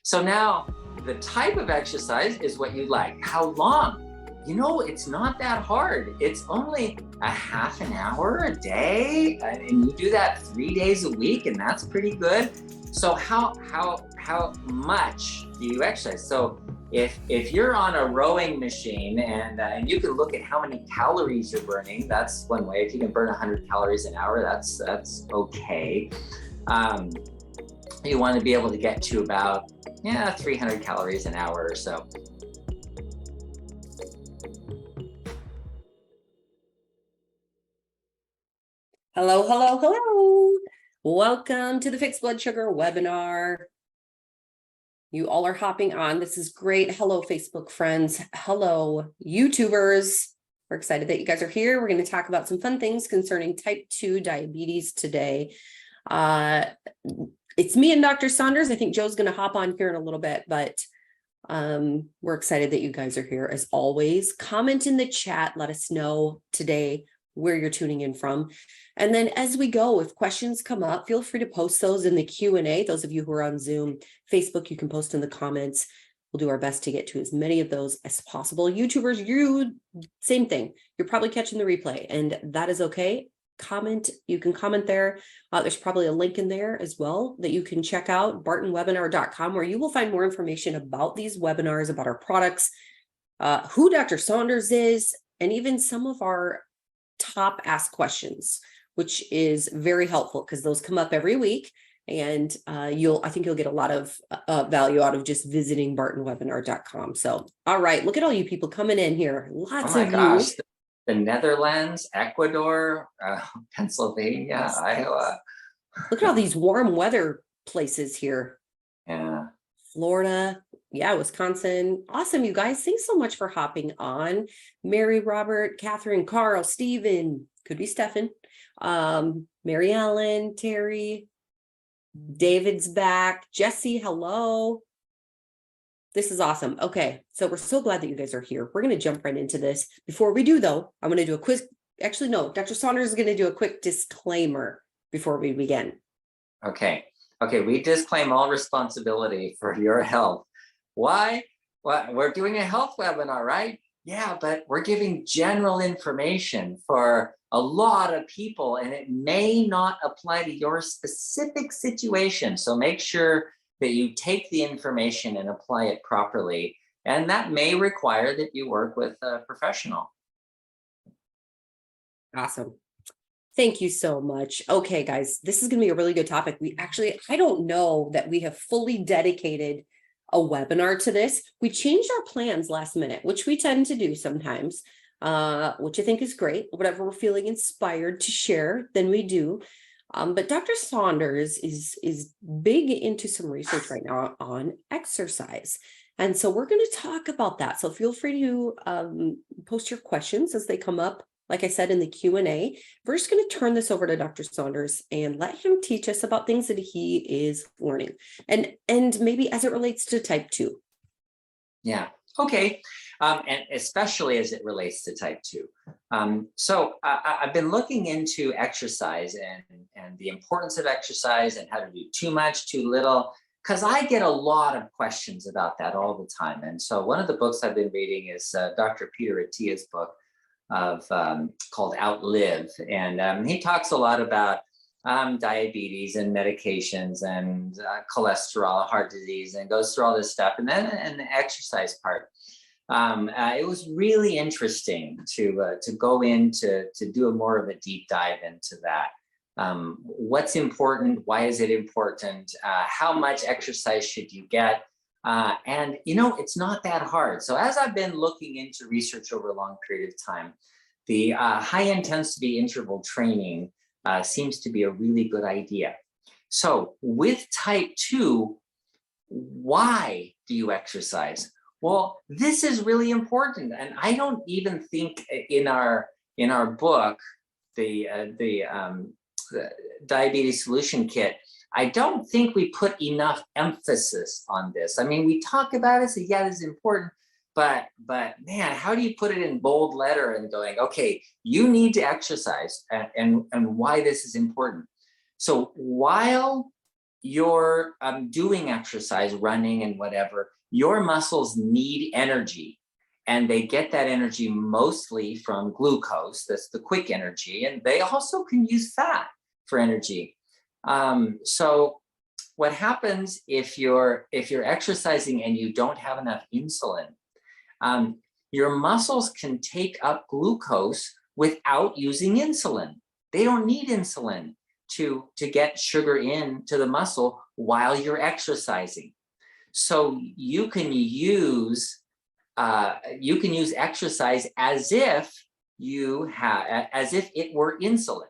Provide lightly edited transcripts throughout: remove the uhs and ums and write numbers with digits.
So now the type of exercise is what you like. How long? It's not that hard. It's only a half an hour a day, and you do that 3 days a week, and that's pretty good. So how much do you exercise? So if you're on a rowing machine and you can look at how many calories you're burning, that's one way. If you can burn 100 calories an hour, that's okay. Um, you want to be able to get to about 300 calories an hour or so. Hello, hello, hello. Welcome to the Fixed Blood Sugar webinar. You all are hopping on. This is great. Hello, Facebook friends. Hello, YouTubers. We're excited that you guys are here. We're going to talk about some fun things concerning type 2 diabetes today. It's me and Dr. Saunders. I think Joe's going to hop on here in a little bit, but we're excited that you guys are here as always. Comment in the chat. Let us know today where you're tuning in from. And then as we go, if questions come up, feel free to post those in the Q&A. Those of you who are on Zoom, Facebook, you can post in the comments. We'll do our best to get to as many of those as possible. YouTubers, same thing. You're probably catching the replay, and that is okay. Comment, you can comment there. There's probably a link in there as well that you can check out, bartonwebinar.com, where you will find more information about these webinars, about our products, who Dr. Saunders is, and even some of our top asked questions, which is very helpful because those come up every week. And I think you'll get a lot of value out of just visiting bartonwebinar.com. So, all right, look at all you people coming in here. Lots of Gosh, you. the Netherlands, Ecuador, Pennsylvania, Iowa. Look at all these warm weather places here. Yeah. Florida, Wisconsin. Awesome, you guys. Thanks so much for hopping on. Mary, Robert, Catherine, Carl, Stephen, could be Stefan, Mary Ellen, Terry, David's back, Jesse, hello. This is awesome. Okay, so we're so glad that you guys are here. We're going to jump right into this. Before we do, though, I'm going to do a quiz. Actually, no, Dr. Saunders is going to do a quick disclaimer before we begin. Okay, we disclaim all responsibility for your health. Why? Well, we're doing a health webinar, right? Yeah, but we're giving general information for a lot of people, and it may not apply to your specific situation. So make sure that you take the information and apply it properly. And that may require that you work with a professional. Awesome. Thank you so much. Okay, guys, this is going to be a really good topic. I don't know that we have fully dedicated a webinar to this. We changed our plans last minute, which we tend to do sometimes, which I think is great. Whatever we're feeling inspired to share, then we do. But Dr. Saunders is big into some research right now on exercise. And so we're going to talk about that. So feel free to post your questions as they come up. Like I said, in the Q&A, we're just going to turn this over to Dr. Saunders and let him teach us about things that he is learning and maybe as it relates to type 2. Yeah. Okay. And especially as it relates to type 2. So I've been looking into exercise and the importance of exercise and how to do too much, too little, because I get a lot of questions about that all the time. And so one of the books I've been reading is Dr. Peter Attia's book called Outlive. And he talks a lot about diabetes and medications and cholesterol, heart disease, and goes through all this stuff. And then the exercise part. It was really interesting to go in to do more of a deep dive into that. What's important? Why is it important? How much exercise should you get? And it's not that hard. So as I've been looking into research over a long period of time, the high intensity interval training seems to be a really good idea. So with type 2, why do you exercise? Well, this is really important. And I don't even think in our book, the Diabetes Solution Kit, I don't think we put enough emphasis on this. I mean, we talk about it, so yeah, this is important, but man, how do you put it in bold letter and going, okay, you need to exercise and why this is important. So while you're doing exercise, running and whatever, your muscles need energy. And they get that energy mostly from glucose, that's the quick energy. And they also can use fat for energy. So what happens if you're exercising and you don't have enough insulin, your muscles can take up glucose without using insulin. They don't need insulin to get sugar into the muscle while you're exercising. So you can use exercise as if it were insulin.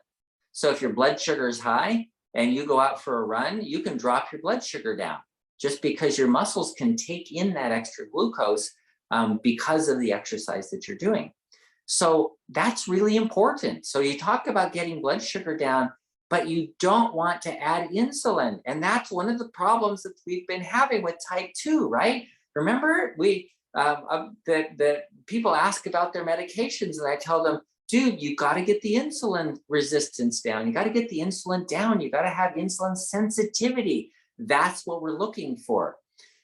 So if your blood sugar is high and you go out for a run, you can drop your blood sugar down just because your muscles can take in that extra glucose because of the exercise that you're doing. So that's really important. So you talk about getting blood sugar down, but you don't want to add insulin. And that's one of the problems that we've been having with type 2, right? Remember, that people ask about their medications and I tell them, dude, you got to get the insulin resistance down. You got to get the insulin down. You got to have insulin sensitivity. That's what we're looking for.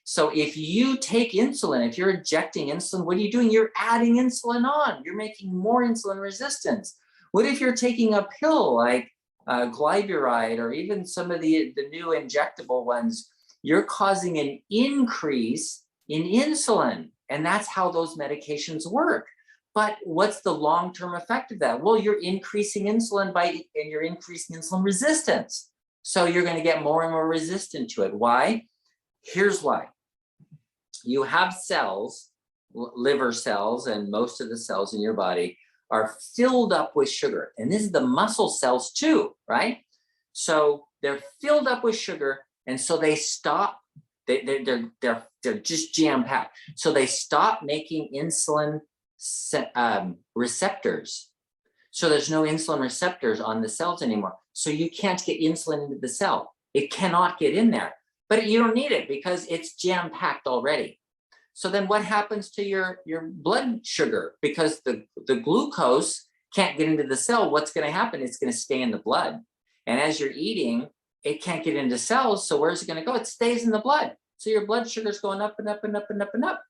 So if you take insulin, if you're injecting insulin, what are you doing? You're adding insulin on. You're making more insulin resistance. What if you're taking a pill like glyburide or even some of the new injectable ones? You're causing an increase in insulin, and that's how those medications work. But what's the long-term effect of that? Well, you're increasing insulin and you're increasing insulin resistance. So you're going to get more and more resistant to it. Why? Here's why. You have cells, liver cells, and most of the cells in your body are filled up with sugar. And this is the muscle cells too, right? So they're filled up with sugar, and so they stop. They're just jam-packed. So they stop making insulin receptors. So there's no insulin receptors on the cells anymore. So you can't get insulin into the cell. It cannot get in there. But you don't need it because it's jam-packed already. So then what happens to your blood sugar? Because the glucose can't get into the cell, what's going to happen? It's going to stay in the blood. And as you're eating, it can't get into cells. So where's it going to go? It stays in the blood. So your blood sugar is going up and up and up and up and up.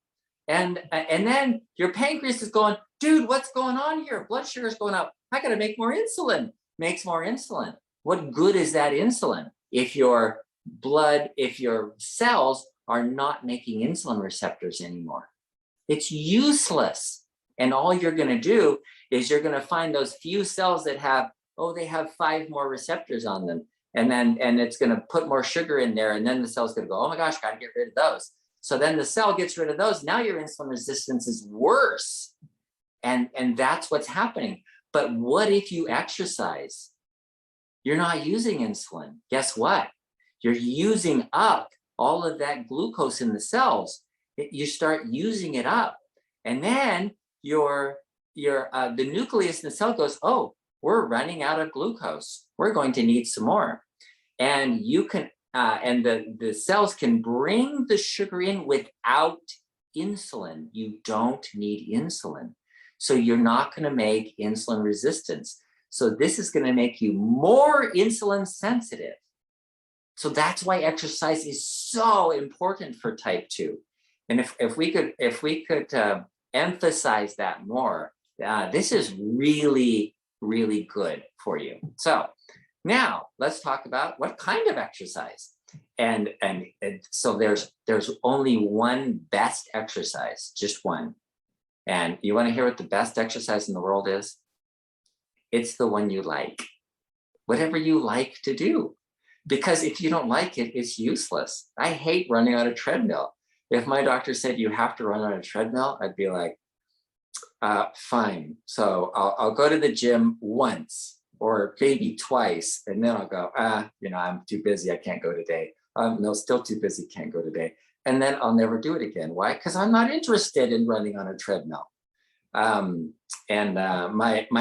And then your pancreas is going, dude, what's going on here? Blood sugar is going up. I got to make more insulin. Makes more insulin. What good is that insulin if your cells are not making insulin receptors anymore? It's useless. And all you're going to do is you're going to find those few cells that have, they have 5 more receptors on them. And it's going to put more sugar in there. And then the cell's going to go, oh my gosh, got to get rid of those. So then the cell gets rid of those. Now your insulin resistance is worse. And that's what's happening. But what if you exercise? You're not using insulin. Guess what? You're using up all of that glucose in the cells. You start using it up. And then the nucleus in the cell goes, oh, we're running out of glucose. We're going to need some more. And you can, and the cells can bring the sugar in without insulin. You don't need insulin. So you're not going to make insulin resistance. So this is going to make you more insulin sensitive. So that's why exercise is so important for type 2. And if we could emphasize that more, this is really, really good for you. So now let's talk about what kind of exercise. And so there's only one best exercise, just one. And you want to hear what the best exercise in the world is? It's the one you like. Whatever you like to do. Because if you don't like it, it's useless. I hate running on a treadmill. If my doctor said you have to run on a treadmill, I'd be like, fine. So I'll go to the gym once or maybe twice, and then I'll go, I'm too busy. I can't go today. No, still too busy. Can't go today. And then I'll never do it again. Why? Because I'm not interested in running on a treadmill. My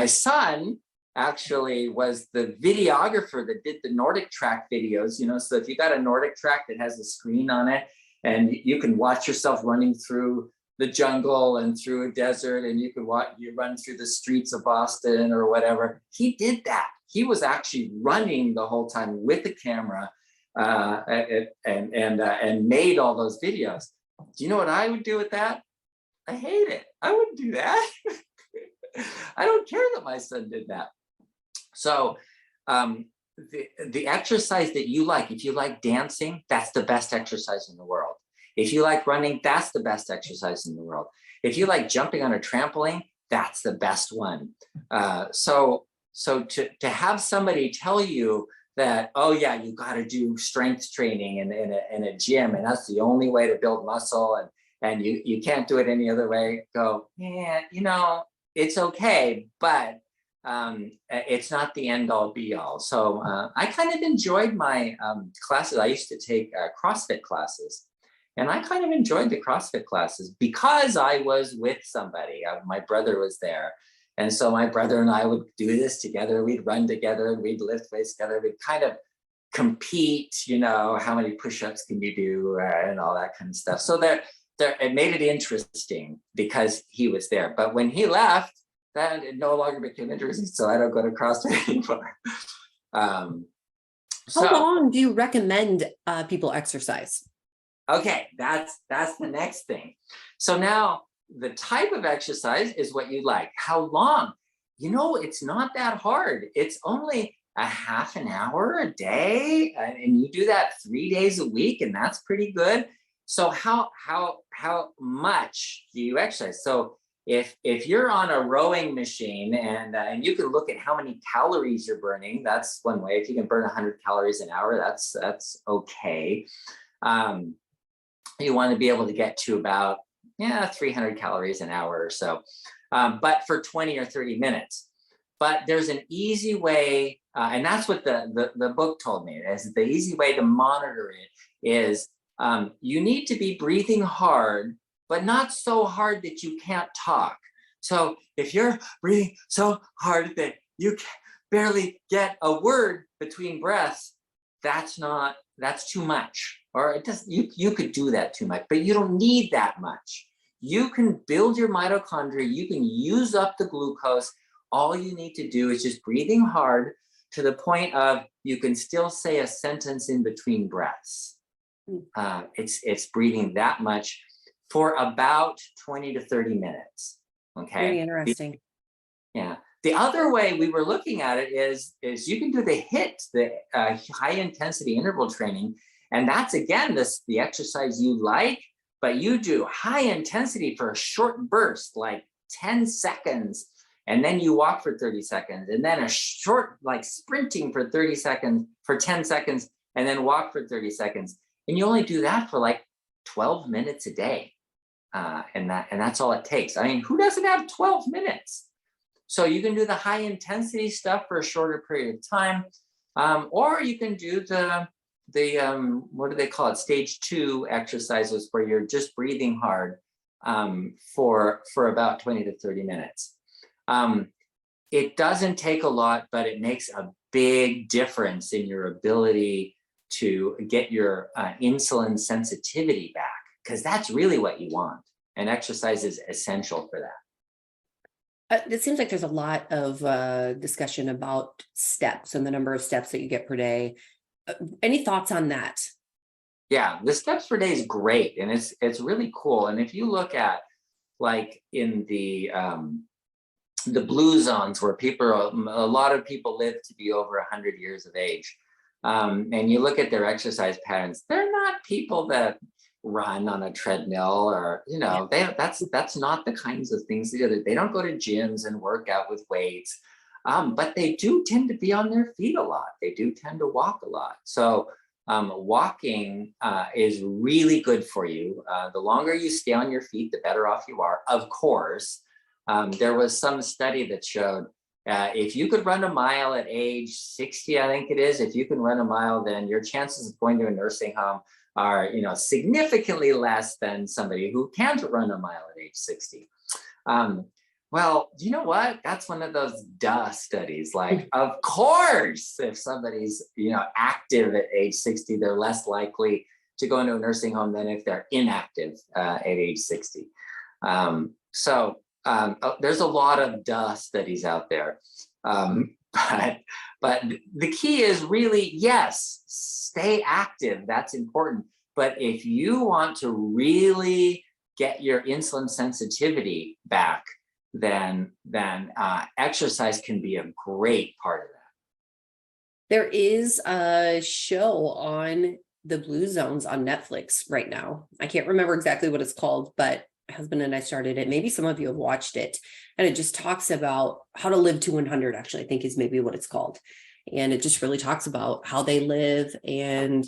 son actually was the videographer that did the Nordic Track videos, so if you got a Nordic Track that has a screen on it and you can watch yourself running through the jungle and through a desert, and you run through the streets of Boston or whatever. He did that. He was actually running the whole time with the camera and made all those videos. Do you know what I would do with that? I hate it. I wouldn't do that. I don't care that my son did that. So the exercise that you like, if you like dancing, that's the best exercise in the world. If you like running, that's the best exercise in the world. If you like jumping on a trampoline, that's the best one. So to have somebody tell you that, oh yeah, you got to do strength training in a gym, and that's the only way to build muscle, and you can't do it any other way. Go, yeah, it's okay, but it's not the end all be all. So I kind of enjoyed my classes. I used to take CrossFit classes, and I kind of enjoyed the CrossFit classes because I was with somebody. My brother was there. And so my brother and I would do this together. We'd run together, we'd lift weights together. We'd kind of compete, how many push-ups can you do and all that kind of stuff. So it made it interesting because he was there. But when he left, then it no longer became interesting. So I don't go to CrossFit anymore. How long do you recommend people exercise? Okay, that's the next thing. So now the type of exercise is what you like. How long? It's not that hard. It's only a half an hour a day, and you do that 3 days a week, and that's pretty good. So how much do you exercise? So if you're on a rowing machine and you can look at how many calories you're burning, that's one way. If you can burn 100 calories an hour, that's okay. You want to be able to get to about 300 calories an hour or so, but for 20 or 30 minutes. But there's an easy way, and that's what the book told me, is the easy way to monitor it is you need to be breathing hard, but not so hard that you can't talk. So if you're breathing so hard that you can barely get a word between breaths, that's too much. Or it does, you could do that too much, but you don't need that much. You can build your mitochondria, you can use up the glucose. All you need to do is just breathing hard to the point of you can still say a sentence in between breaths. It's breathing that much for about 20 to 30 minutes. Okay. Very interesting. Yeah. The other way we were looking at it is you can do the HIIT, the high intensity interval training. And that's, again, the exercise you like, but you do high intensity for a short burst, like 10 seconds, and then you walk for 30 seconds, and then a short, like sprinting for 30 seconds, for 10 seconds, and then walk for 30 seconds. And you only do that for like 12 minutes a day. And that's all it takes. I mean, who doesn't have 12 minutes? So you can do the high intensity stuff for a shorter period of time, or you can do the what do they call it? Stage 2 exercises where you're just breathing hard for about 20 to 30 minutes. It doesn't take a lot, but it makes a big difference in your ability to get your insulin sensitivity back, because that's really what you want. And exercise is essential for that. It seems like there's a lot of discussion about steps and the number of steps that you get per day. Any thoughts on that? Yeah, the steps per day is great, and it's really cool. And if you look at, like, in the blue zones where a lot of people live to be over 100 years of age, and you look at their exercise patterns, they're not people that run on a treadmill or, that's not the kinds of things they do. They don't go to gyms and work out with weights. But they do tend to be on their feet a lot. They do tend to walk a lot. So walking is really good for you. The longer you stay on your feet, the better off you are. Of course, there was some study that showed if you could run a mile at age 60, I think it is, if you can run a mile, then your chances of going to a nursing home are, significantly less than somebody who can't run a mile at age 60. Well, you know what? That's one of those duh studies. Like, of course, if somebody's, active at age 60, they're less likely to go into a nursing home than if they're inactive at age 60. So there's a lot of duh studies out there. But but the key is really, yes, stay active. That's important. But if you want to really get your insulin sensitivity back, then exercise can be a great part of that. There is a show on the Blue Zones on Netflix right now. I can't remember exactly what it's called, but my husband and I started it. Maybe some of you have watched it. And it just talks about how to live to 100, actually, I think is maybe what it's called. And it just really talks about how they live. And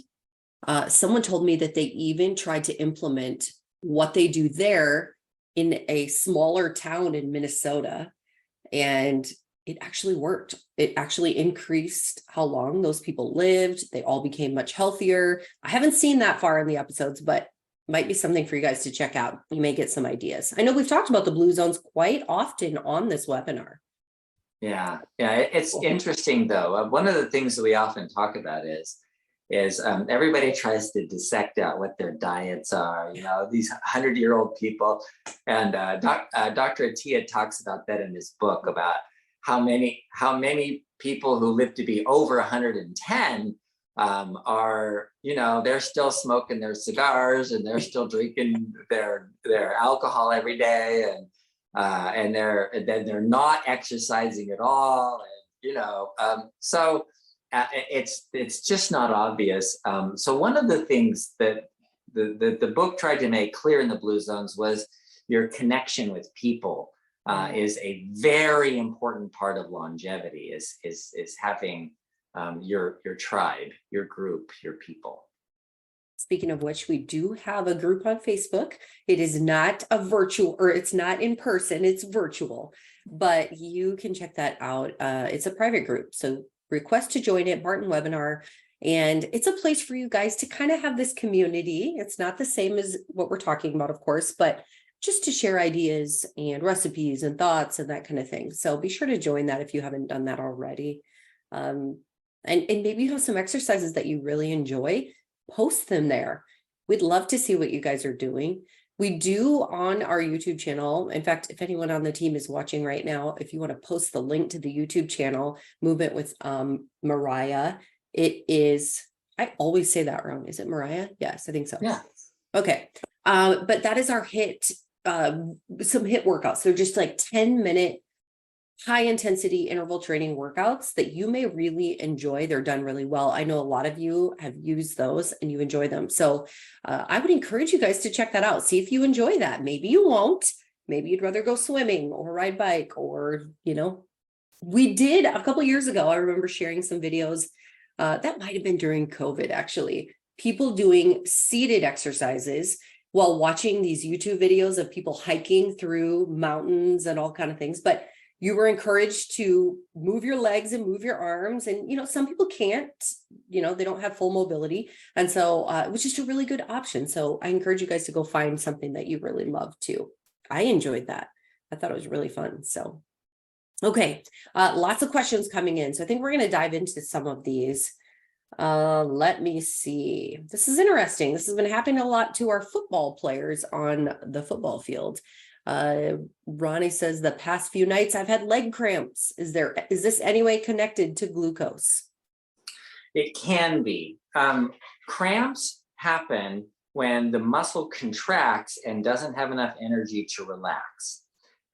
someone told me that they even tried to implement what they do there in a smaller town in Minnesota. And it actually worked. It actually increased how long those people lived. They all became much healthier. I haven't seen that far in the episodes, but might be something for you guys to check out. You may get some ideas. I know we've talked about the Blue Zones quite often on this webinar. Yeah, it's interesting though. One of the things that we often talk about is everybody tries to dissect out what their diets are. You know, these 100-year-old people, and Dr. Attia talks about that in his book about how many people who live to be over 110 are, you know, they're still smoking their cigars and they're still drinking their alcohol every day, and they're not exercising at all, and you know, so it's just not obvious. So one of the things that the book tried to make clear in the Blue Zones was your connection with people is a very important part of longevity. Is having your tribe, your group, your people. Speaking of which, we do have a group on Facebook. It is not a virtual, or it's not in person, it's virtual, but you can check that out. It's a private group. So request to join it, Martin Webinar. And it's a place for you guys to kind of have this community. It's not the same as what we're talking about, of course, but just to share ideas and recipes and thoughts and that kind of thing. So be sure to join that if you haven't done that already. And maybe you have some exercises that you really enjoy. Post them there. We'd love to see what you guys are doing. We do on our YouTube channel. In fact, if anyone on the team is watching right now, if you want to post the link to the YouTube channel, Movement with Mariah, it is, I always say that wrong. Is it Mariah? Yes, I think so. Yeah. Okay. But that is our some HIIT workouts. They're just like 10-minute high intensity interval training workouts that you may really enjoy. They're done really well. I know a lot of you have used those and you enjoy them. So I would encourage you guys to check that out. See if you enjoy that. Maybe you won't. Maybe you'd rather go swimming or ride bike, or, you know, we did a couple of years ago. I remember sharing some videos that might've been during COVID, actually, people doing seated exercises while watching these YouTube videos of people hiking through mountains and all kind of things. But you were encouraged to move your legs and move your arms. And, you know, some people can't, you know, they don't have full mobility. And so it was just a really good option. So I encourage you guys to go find something that you really love too. I enjoyed that. I thought it was really fun. So, okay. Lots of questions coming in. So I think we're going to dive into some of these. Let me see. This is interesting. This has been happening a lot to our football players on the football field. Ronnie says the past few nights I've had leg cramps. Is this any way connected to glucose? It can be. Cramps happen when the muscle contracts and doesn't have enough energy to relax.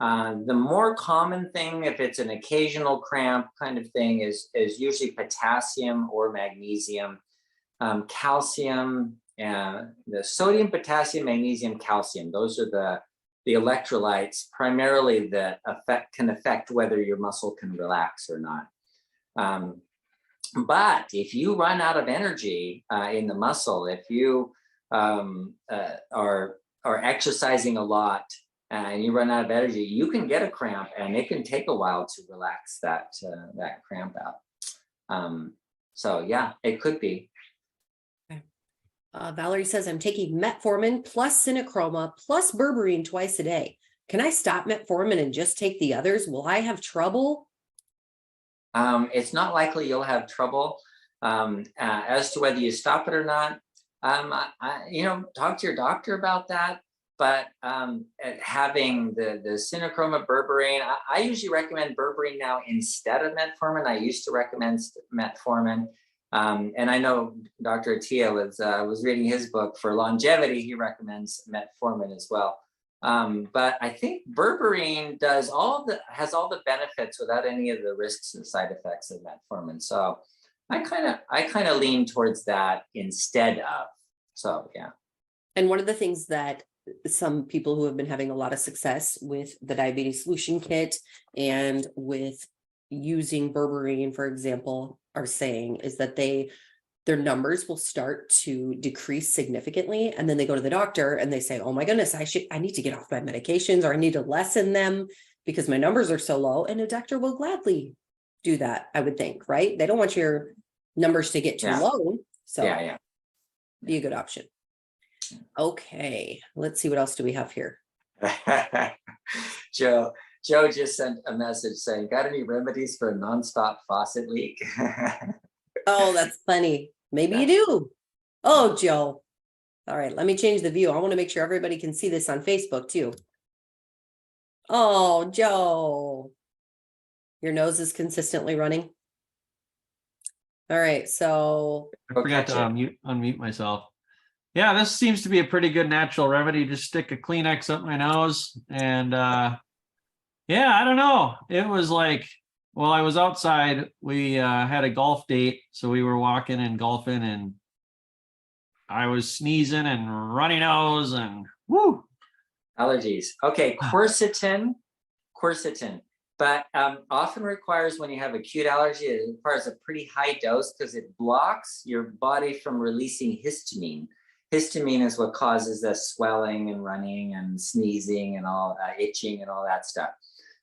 The more common thing, if it's an occasional cramp kind of thing, is usually potassium or magnesium. Calcium, the sodium, potassium, magnesium, calcium. Those are the electrolytes primarily that can affect whether your muscle can relax or not. But if you run out of energy in the muscle, if you are exercising a lot and you run out of energy, you can get a cramp, and it can take a while to relax that cramp out. So yeah, it could be. Valerie says, I'm taking metformin plus Synachroma plus berberine twice a day. Can I stop metformin and just take the others? Will I have trouble? It's not likely you'll have trouble. As to whether you stop it or not, you know, talk to your doctor about that. but having the Synochroma berberine, I usually recommend berberine now instead of metformin. I used to recommend metformin. And I know Dr. Attia was reading his book for longevity. He recommends metformin as well. But I think berberine has all the benefits without any of the risks and side effects of metformin. So I kind of lean towards that instead of. So yeah. And one of the things that some people who have been having a lot of success with the diabetes solution kit and with using berberine, for example, are saying is that their numbers will start to decrease significantly. And then they go to the doctor and they say, oh my goodness, I need to get off my medications, or I need to lessen them because my numbers are so low. And a doctor will gladly do that, I would think, right? They don't want your numbers to get too low. So yeah. Be a good option. Okay, let's see, what else do we have here? Joe just sent a message saying, got any remedies for a nonstop faucet leak? Oh, that's funny. Maybe you do. Oh, Joe. All right, let me change the view. I want to make sure everybody can see this on Facebook too. Oh, Joe. Your nose is consistently running. All right, so I forgot to unmute myself. Yeah, this seems to be a pretty good natural remedy. Just stick a Kleenex up my nose and yeah, I don't know. It was like, well, I was outside. We had a golf date, so we were walking and golfing, and I was sneezing and runny nose and woo. Allergies. Okay, quercetin, but often requires, when you have acute allergy, it requires a pretty high dose because it blocks your body from releasing histamine. Histamine is what causes the swelling and running and sneezing and all itching and all that stuff.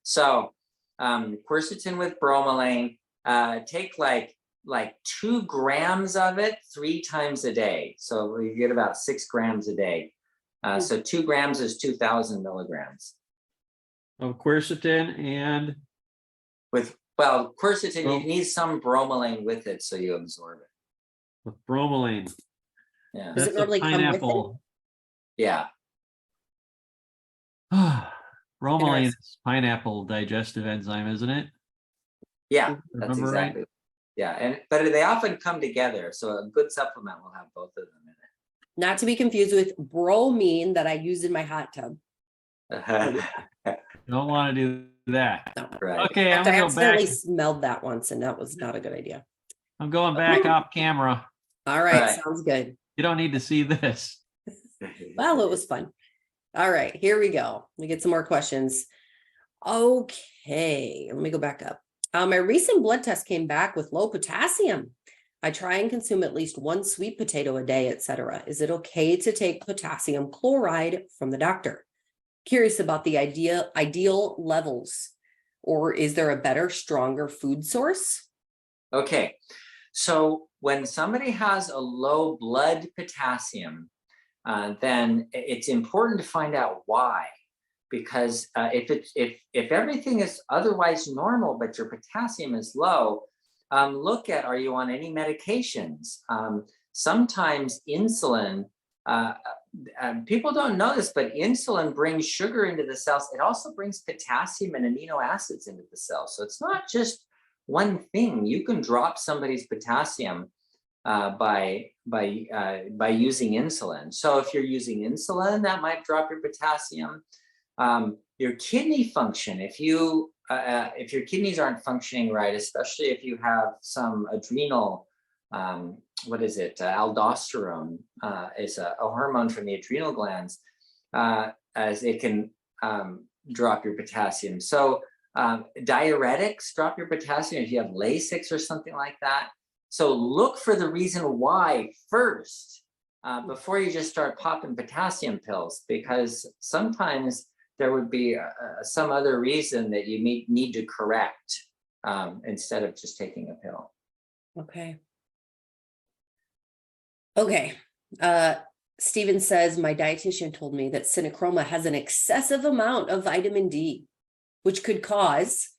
So quercetin with bromelain, take like 2 grams of it 3 times a day. So you get about 6 grams a day. So 2 grams is 2,000 milligrams. Of quercetin and quercetin, you need some bromelain with it so you absorb it. with bromelain. Yeah. Does it normally come with it? Yeah. Bromelain is pineapple digestive enzyme, isn't it? Yeah, that's Remember exactly. right? Yeah, but they often come together. So a good supplement will have both of them Not to be confused with bromine that I use in my hot tub. in it. Don't want to do that. No. Right. Okay, I'm I gonna go accidentally back. smelled that once, and that was not a good idea. I'm going back off camera. All right, Right. sounds good. You don't need to see this. Well, it was fun. All right, here we go. We get some more questions. Okay, let me go back up. My recent blood test came back with low potassium. I try and consume at least 1 sweet potato a day, etc. Is it okay to take potassium chloride from the doctor? Curious about the ideal levels, or is there a better, stronger food source? Okay, so when somebody has a low blood potassium, then it's important to find out why. Because if everything is otherwise normal, but your potassium is low, look at, are you on any medications? Sometimes insulin, people don't know this, but insulin brings sugar into the cells. It also brings potassium and amino acids into the cells. So it's not just one thing. You can drop somebody's potassium by using insulin. So if you're using insulin, that might drop your potassium. Your kidney function, if your kidneys aren't functioning right, especially if you have some adrenal, aldosterone is a hormone from the adrenal glands, as it can drop your potassium. So diuretics drop your potassium if you have Lasix or something like that. So look for the reason why first, before you just start popping potassium pills, because sometimes there would be some other reason that you need to correct instead of just taking a pill. Okay. Okay. Steven says, my dietitian told me that Synochroma has an excessive amount of vitamin D, which could cause,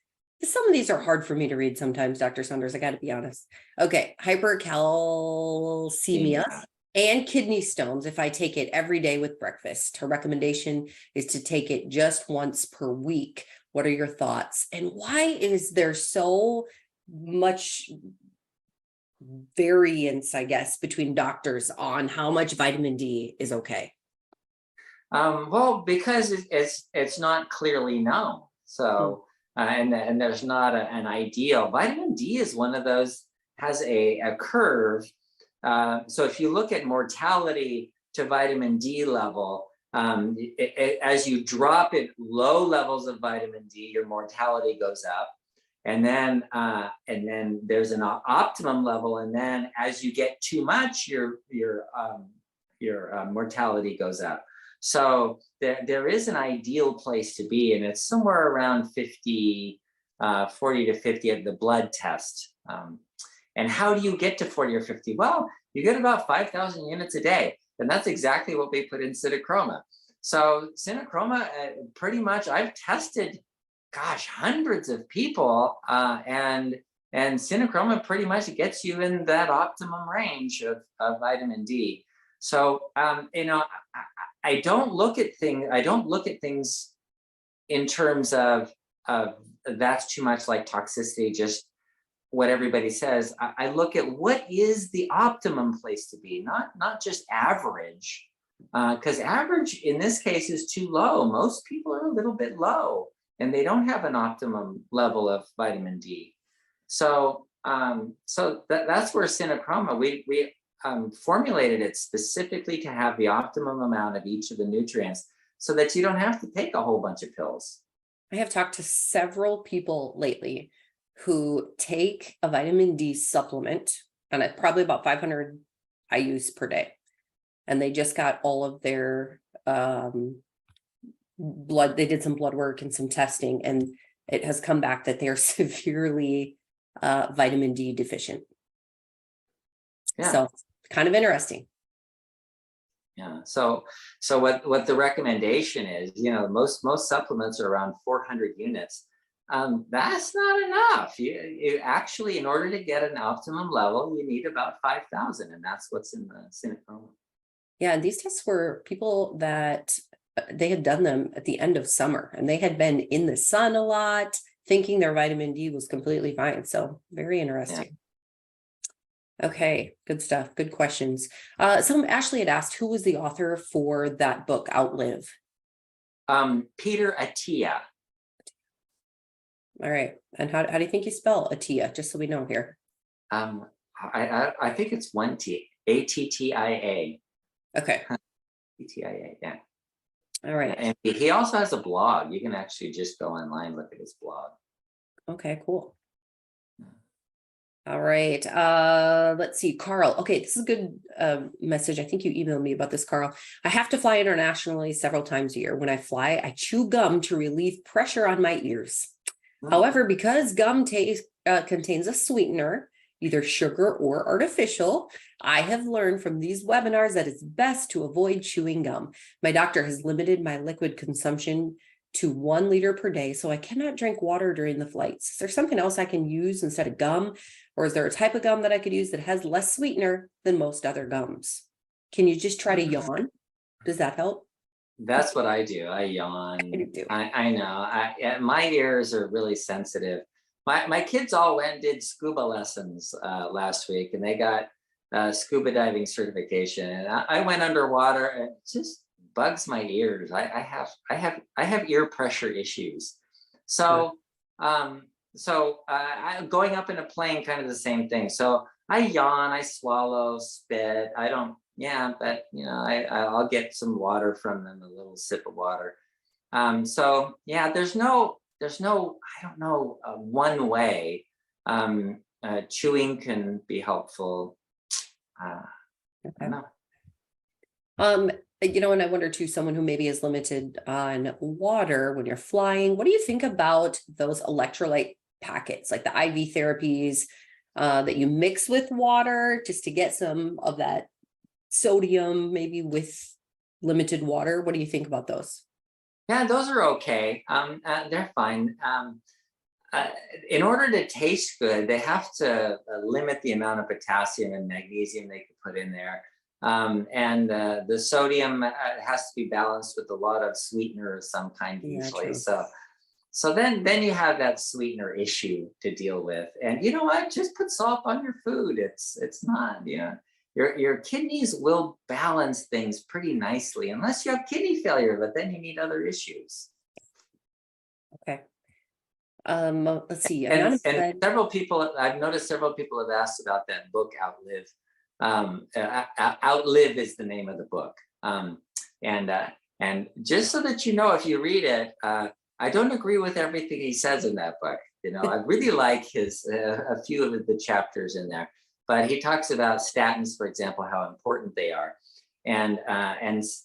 some of these are hard for me to read sometimes, Dr. Saunders, I got to be honest. Okay. Hypercalcemia And kidney stones, if I take it every day with breakfast. Her recommendation is to take it just once per week. What are your thoughts? And why is there so much variance, I guess, between doctors on how much vitamin D is okay? Well, because it's not clearly known. So and there's not an ideal. Vitamin D is one of those, has a curve. So if you look at mortality to vitamin D level, as you drop it low levels of vitamin D, your mortality goes up. And then there's an optimum level, and then as you get too much, your mortality goes up. So there is an ideal place to be, and it's somewhere around 50, 40 to 50 of the blood test. And how do you get to 40 or 50? Well, you get about 5,000 units a day, and that's exactly what we put in Citichroma. So Citichroma, pretty much, I've tested, gosh, hundreds of people, and Citichroma pretty much gets you in that optimum range of vitamin D. So I don't look at things in terms of that's too much, like toxicity, just what everybody says. I look at what is the optimum place to be, not just average, because average in this case is too low. Most people are a little bit low, and they don't have an optimum level of vitamin D. So that's where Citichroma, we formulated it specifically to have the optimum amount of each of the nutrients, so that you don't have to take a whole bunch of pills. I have talked to several people lately who take a vitamin D supplement, and it's probably about 500 IUs per day. And they just got all of their blood, they did some blood work and some testing, and it has come back that they're severely vitamin D deficient. Yeah. So kind of interesting. Yeah. So what the recommendation is, most supplements are around 400 units. That's not enough. You actually, in order to get an optimum level, you need about 5,000, and that's what's in the Citichroma. Yeah, and these tests were people that they had done them at the end of summer, and they had been in the sun a lot, thinking their vitamin D was completely fine. So very interesting. Yeah. Okay, good stuff. Good questions. Ashley had asked, who was the author for that book, Outlive? Peter Attia. All right. And how do you think you spell Attia, just so we know here? I think it's one T, Attia. Okay. Attia, yeah. All right. And he also has a blog. You can actually just go online, look at his blog. Okay, cool. All right. Let's see, Carl. Okay, this is a good message. I think you emailed me about this, Carl. I have to fly internationally several times a year. When I fly, I chew gum to relieve pressure on my ears. However, because gum contains a sweetener, either sugar or artificial, I have learned from these webinars that it's best to avoid chewing gum. My doctor has limited my liquid consumption to 1 liter per day, so I cannot drink water during the flights. Is there something else I can use instead of gum? Or is there a type of gum that I could use that has less sweetener than most other gums? Can you just try to yawn? Does that help? That's what I do. I yawn. I know. My ears are really sensitive. My kids all went and did scuba lessons last week, and they got scuba diving certification. And I went underwater, and it just bugs my ears. I have ear pressure issues. So going up in a plane, kind of the same thing. So I yawn, I swallow, spit. I don't. Yeah, but I'll get some water from them, a little sip of water. So yeah, there's no, I don't know, one way. Chewing can be helpful. I don't know. And I wonder too, someone who maybe is limited on water when you're flying, what do you think about those electrolyte packets, like the IV therapies that you mix with water just to get some of that sodium, maybe with limited water? What do you think about those? Yeah, those are okay. They're fine. In order to taste good, they have to limit the amount of potassium and magnesium they could put in there. And the sodium has to be balanced with a lot of sweetener of some kind Yeah, usually. true. So then you have that sweetener issue to deal with. And you know what? Just put salt on your food. It's not, your kidneys will balance things pretty nicely unless you have kidney failure, but then you need other issues. Okay. Let's see. And Anonymous said, several people, I've noticed several people have asked about that book, Outlive. Outlive is the name of the book. And just so that you know, if you read it, I don't agree with everything he says in that book. I really like his a few of the chapters in there, but he talks about statins, for example, how important they are, and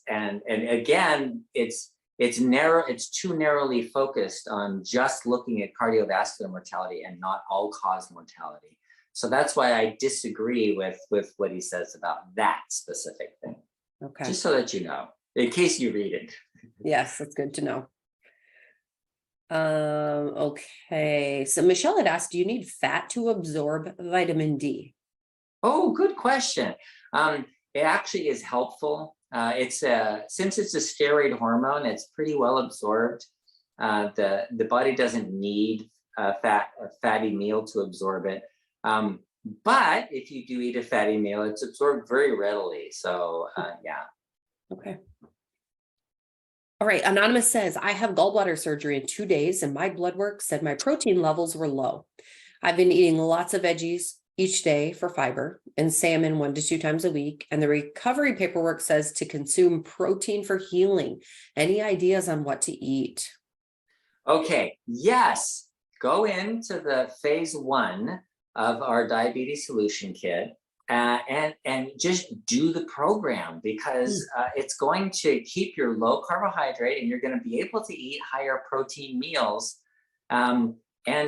again, it's narrow. It's too narrowly focused on just looking at cardiovascular mortality and not all-cause mortality. So that's why I disagree with what he says about that specific thing. okay. Just so that you know, in case you read it. Yes, that's good to know. Okay. So Michelle had asked, do you need fat to absorb vitamin D? Oh, good question. It actually is helpful. Since it's a steroid hormone, it's pretty well absorbed. The body doesn't need a fatty meal to absorb it. But if you do eat a fatty meal, it's absorbed very readily. So yeah. Okay. All right. Anonymous says, I have gallbladder surgery in 2 days and my blood work said my protein levels were low. I've been eating lots of veggies each day for fiber and salmon 1 to 2 times a week. And the recovery paperwork says to consume protein for healing. Any ideas on what to eat? Okay. Yes. Go into the phase 1 of our diabetes solution kit. And just do the program because it's going to keep your low carbohydrate and you're going to be able to eat higher protein meals. And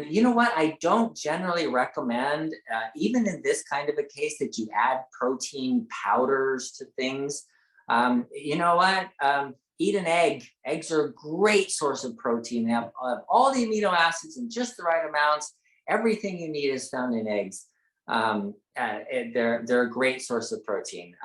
you know what? I don't generally recommend, even in this kind of a case, that you add protein powders to things. You know what? Eat an egg. Eggs are a great source of protein. They have all the amino acids in just the right amounts. Everything you need is found in eggs. They're a great source of protein.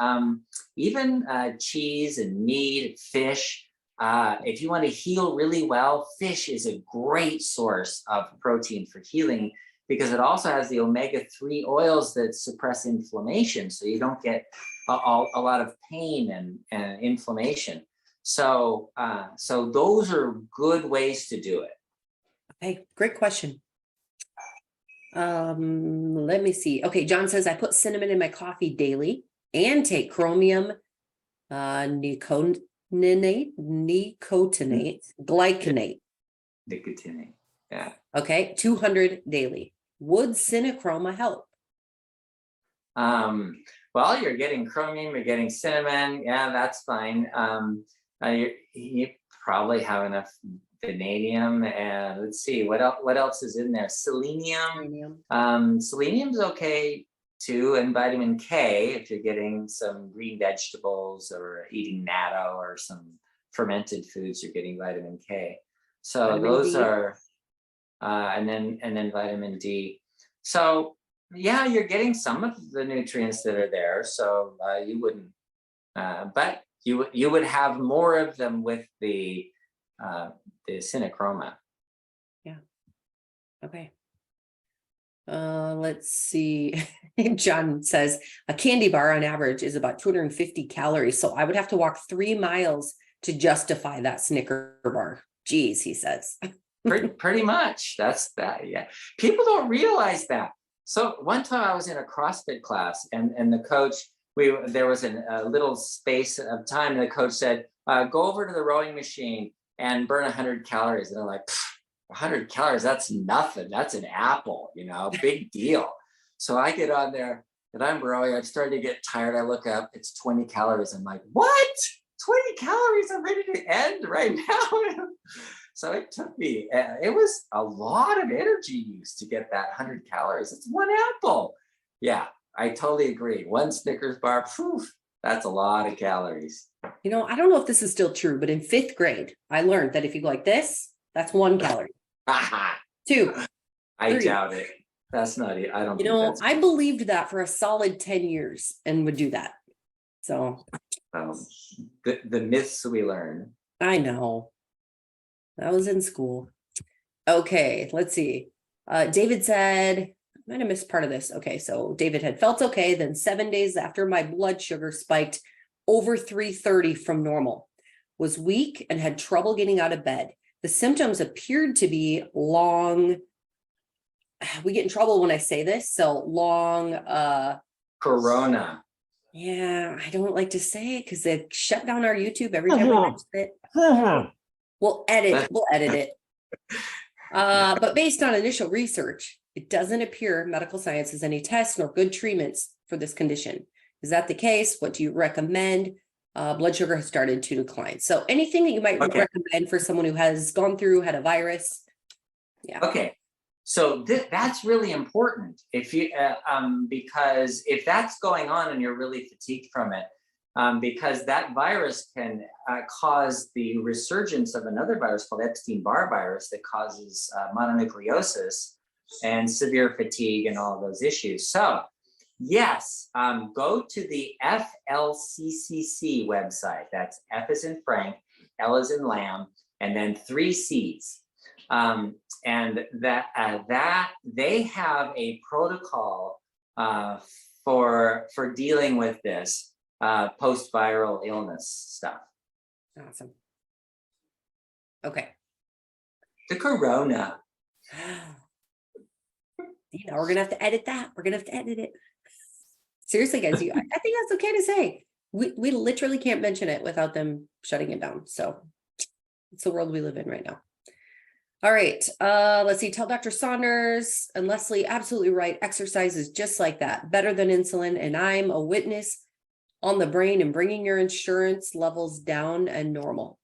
Even cheese and meat, fish. If you want to heal really well, fish is a great source of protein for healing because it also has the omega-3 oils that suppress inflammation, so you don't get a lot of pain and inflammation. So those are good ways to do it. Okay, great question. Let me see. Okay, John says I put cinnamon in my coffee daily and take chromium nicotinate, glycinate. Nicotinate. Yeah. Okay, 200 daily. Would Cinechroma help? Well, you're getting chromium, you're getting cinnamon. Yeah, that's fine. You probably have enough vanadium, and let's see what else is in there. Selenium. Selenium's okay too, and vitamin K if you're getting some green vegetables or eating natto or some fermented foods, you're getting vitamin K. So Vitamin those D. are and then vitamin D. So yeah, you're getting some of the nutrients that are there. So you wouldn't, but you would have more of them with the Cinechroma. Yeah. Okay. Let's see. John says a candy bar on average is about 250 calories. So I would have to walk 3 miles to justify that Snicker bar. Geez, he says. pretty much. That's that. Yeah. People don't realize that. So one time I was in a CrossFit class and the coach, there was a little space of time and the coach said, go over to the rowing machine and burn 100 calories. And they're like, 100 calories, that's nothing. That's an apple, big deal. So I get on there and I'm rowing. I'm starting to get tired. I look up, it's 20 calories. I'm like, what? 20 calories? I'm ready to end right now. So it took me, it was a lot of energy use to get that 100 calories. It's one apple. Yeah, I totally agree. One Snickers bar, that's a lot of calories. I don't know if this is still true, but in 5th grade, I learned that if you go like this, that's 1 calorie. 2. I 3. doubt it. That's not it. I don't think that's I believed that for a solid 10 years and would do that. So The myths we learn. I know. I was in school. Okay, let's see. David said, I might have missed part of this. Okay, so David had felt okay. Then 7 days after, my blood sugar spiked over 330 from normal. Was weak and had trouble getting out of bed. The symptoms appeared to be long. We get in trouble when I say this. So long, Corona. yeah, I don't like to say it because they shut down our YouTube every time we mention it. We'll edit it. But based on initial research, it doesn't appear medical science has any tests nor good treatments for this condition. Is that the case? What do you recommend? Blood sugar has started to decline. So anything that you might recommend for someone who has gone through, had a virus? Yeah. Okay. So that's really important if you because if that's going on and you're really fatigued from it, because that virus can cause the resurgence of another virus called Epstein-Barr virus that causes mononucleosis and severe fatigue and all of those issues. So yes, go to the FLCCC website. That's F as in Frank, L as in Lamb, and then 3 C's. And that they have a protocol for dealing with this post-viral illness stuff. Awesome. Okay. The corona. You know, we're gonna have to edit that. We're gonna have to edit it. Seriously, guys, I think that's okay to say. We literally can't mention it without them shutting it down. So it's the world we live in right now. All right, let's see. Tell Dr. Saunders and Leslie, absolutely right. Exercise is just like that, better than insulin. And I'm a witness on the brain and bringing your insurance levels down and normal.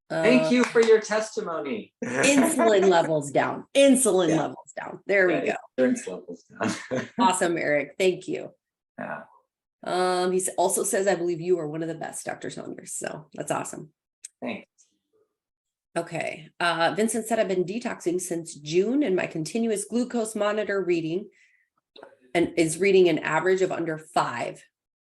Thank you for your testimony. Insulin levels down. Insulin levels down. There we go. Insurance levels down. Awesome, Eric. Thank you. Yeah. He also says, I believe you are one of the best, Dr. Saunders. So that's awesome. Thanks. Okay. Vincent said, I've been detoxing since June and my continuous glucose monitor reading and is reading an average of under 5.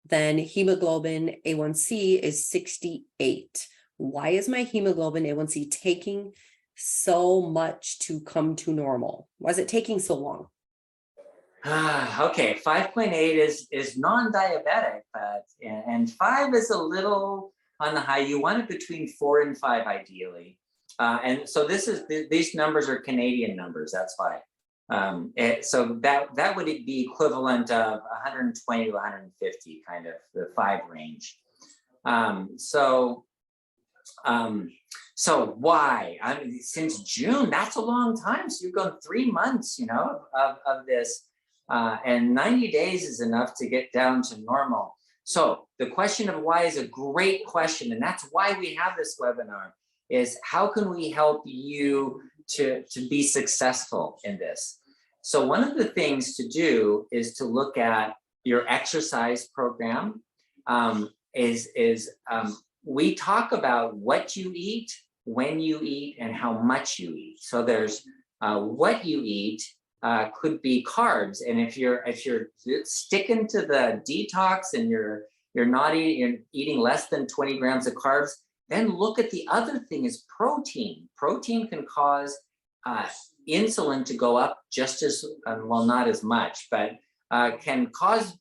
Then hemoglobin A1C is 68. Why is my hemoglobin A1C taking so much to come to normal? Why is it taking so long? Okay, 5.8 is non-diabetic, but and 5 is a little on the high. You want it between 4 and 5 ideally. And so these numbers are Canadian numbers. That's why. So that would be equivalent of 120 to 150, kind of the 5 range. So why? I mean, since June, that's a long time. So you've gone 3 months, you know, of this, and 90 days is enough to get down to normal. So the question of why is a great question, and that's why we have this webinar. Is how can we help you to be successful in this? So one of the things to do is to look at your exercise program. We talk about what you eat, when you eat, and how much you eat. So there's what you eat could be carbs, and if you're sticking to the detox and you're eating less than 20 grams of carbs. Then look at the other thing is protein. Protein can cause insulin to go up just as, well, not as much, but can cause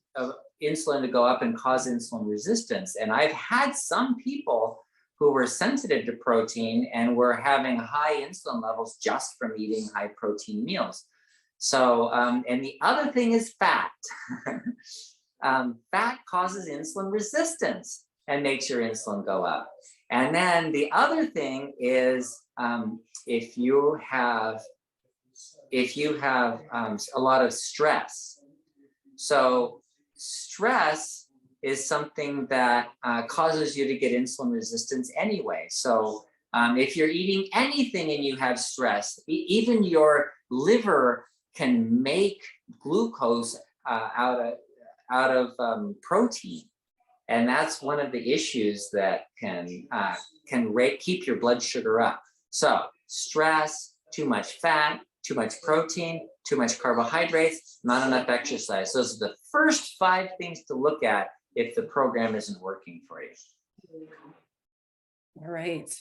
insulin to go up and cause insulin resistance. And I've had some people who were sensitive to protein and were having high insulin levels just from eating high protein meals. So, and the other thing is fat. Fat causes insulin resistance and makes your insulin go up. And then the other thing is if you have a lot of stress. So stress is something that causes you to get insulin resistance anyway. So if you're eating anything and you have stress, even your liver can make glucose out of protein. And that's one of the issues that can keep your blood sugar up. So stress, too much fat, too much protein, too much carbohydrates, not enough exercise. Those are the first 5 things to look at if the program isn't working for you. All right.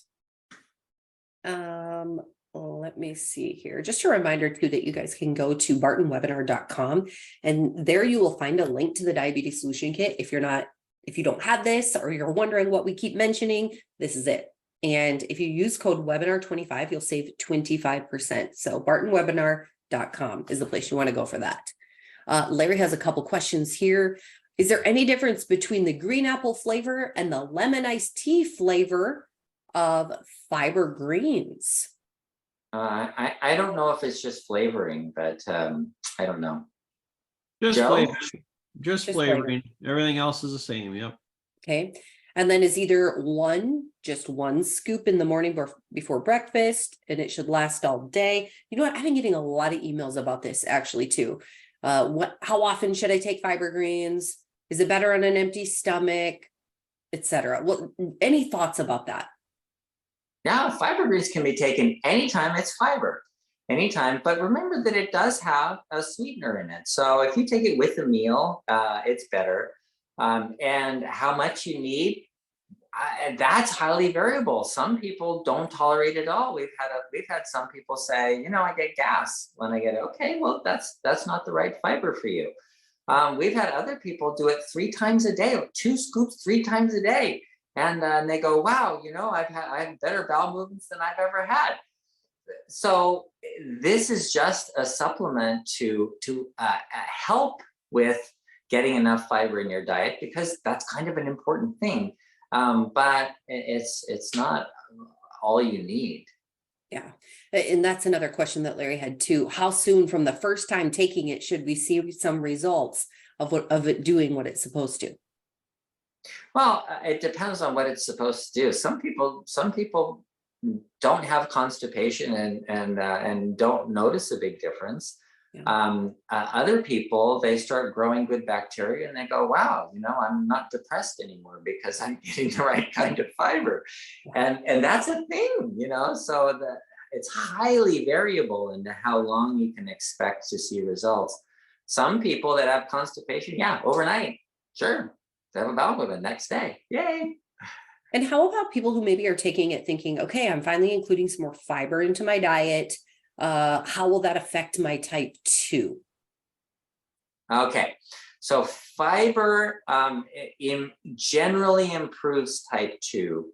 Let me see here. Just a reminder too that you guys can go to bartonwebinar.com and there you will find a link to the diabetes solution kit. If you don't have this or you're wondering what we keep mentioning, this is it. And if you use code webinar25, you'll save 25%. So bartonwebinar.com is the place you want to go for that. Larry has a couple questions here. Is there any difference between the green apple flavor and the lemon iced tea flavor of Fiber Greens? I don't know if it's just flavoring, but I don't know. Just Joe? flavoring. Just Just flavoring. Everything else is the same. Yep. Okay. And then is either just one scoop in the morning before breakfast, and it should last all day. You know what? I've been getting a lot of emails about this actually too. How often should I take Fiber Greens? Is it better on an empty stomach, etc.? Well, any thoughts about that? Now, Fiber Greens can be taken anytime it's fiber, anytime. But remember that it does have a sweetener in it. So if you take it with a meal, it's better. And how much you need, that's highly variable. Some people don't tolerate it at all. We've had some people say, I get gas when I get it. Okay, well, that's not the right fiber for you. We've had other people do it 3 times a day, 2 scoops 3 times a day. And they go, wow, I have better bowel movements than I've ever had. So this is just a supplement to help with getting enough fiber in your diet, because that's kind of an important thing. But it's not all you need. Yeah. And that's another question that Larry had too. How soon from the first time taking it should we see some results of it doing what it's supposed to? Well, it depends on what it's supposed to do. Some people don't have constipation and don't notice a big difference. Yeah. Other people, they start growing good bacteria and they go, wow, I'm not depressed anymore because I'm getting the right kind of fiber. And that's a thing, so it's highly variable into how long you can expect to see results. Some people that have constipation, overnight, sure, they have a bowel movement next day, yay. And how about people who maybe are taking it thinking, okay, I'm finally including some more fiber into my diet. How will that affect my type 2? Okay, so fiber generally improves type 2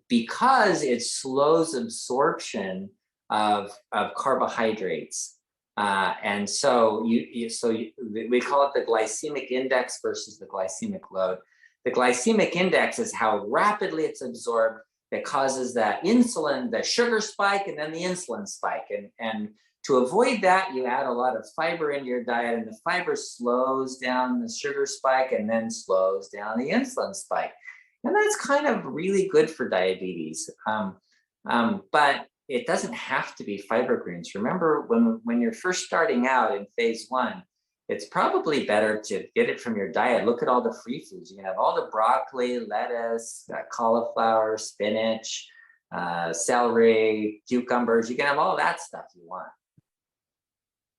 because it slows absorption of carbohydrates. And so we call it the glycemic index versus the glycemic load. The glycemic index is how rapidly it's absorbed that causes that insulin, the sugar spike, and then the insulin spike. And to avoid that, you add a lot of fiber into your diet, and the fiber slows down the sugar spike and then slows down the insulin spike. And that's kind of really good for diabetes. But it doesn't have to be Fiber Greens. Remember, when you're first starting out in phase 1, it's probably better to get it from your diet. Look at all the free foods. You can have all the broccoli, lettuce, cauliflower, spinach, celery, cucumbers. You can have all that stuff you want.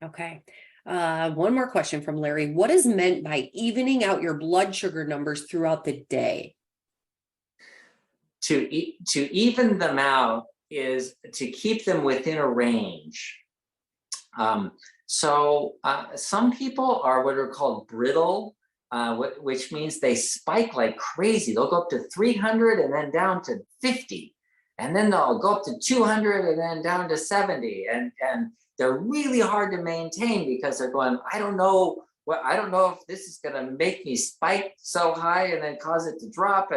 Okay. One more question from Larry. What is meant by evening out your blood sugar numbers throughout the day? To even them out is to keep them within a range. So some people are what are called brittle, which means they spike like crazy. They'll go up to 300 and then down to 50. And then they'll go up to 200 and then down to 70. And they're really hard to maintain because they're going, I don't know if this is going to make me spike so high and then cause it to drop.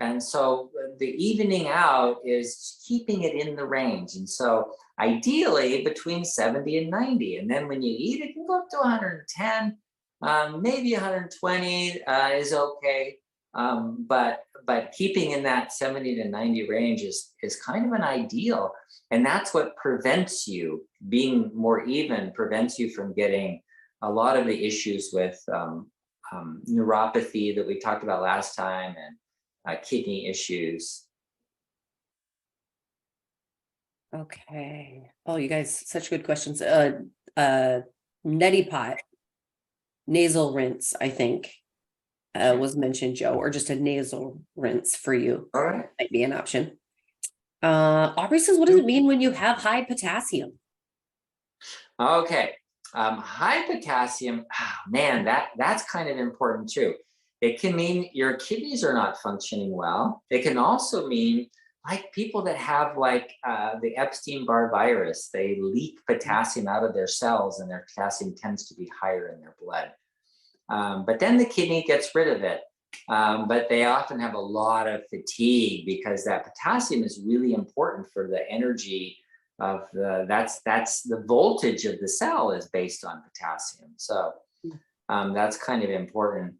And so the evening out is keeping it in the range. And so ideally between 70 and 90. And then when you eat, it can go up to 110, maybe 120 is okay. But keeping in that 70 to 90 range is kind of an ideal. And that's what prevents you, being more even, prevents you from getting a lot of the issues with neuropathy that we talked about last time, and kidney issues. Okay. Oh, you guys, such good questions. Neti Pot, nasal rinse, I think. was mentioned, Joe, or just a nasal rinse for you All right. might be an option. Aubrey says, what does it mean when you have high potassium? Okay. High potassium, man, that's kind of important too. It can mean your kidneys are not functioning well. It can also mean like people that have like the Epstein-Barr virus, they leak potassium out of their cells and their potassium tends to be higher in their blood. But then the kidney gets rid of it. But they often have a lot of fatigue because that potassium is really important for the energy of that's the voltage of the cell is based on potassium. So that's kind of important.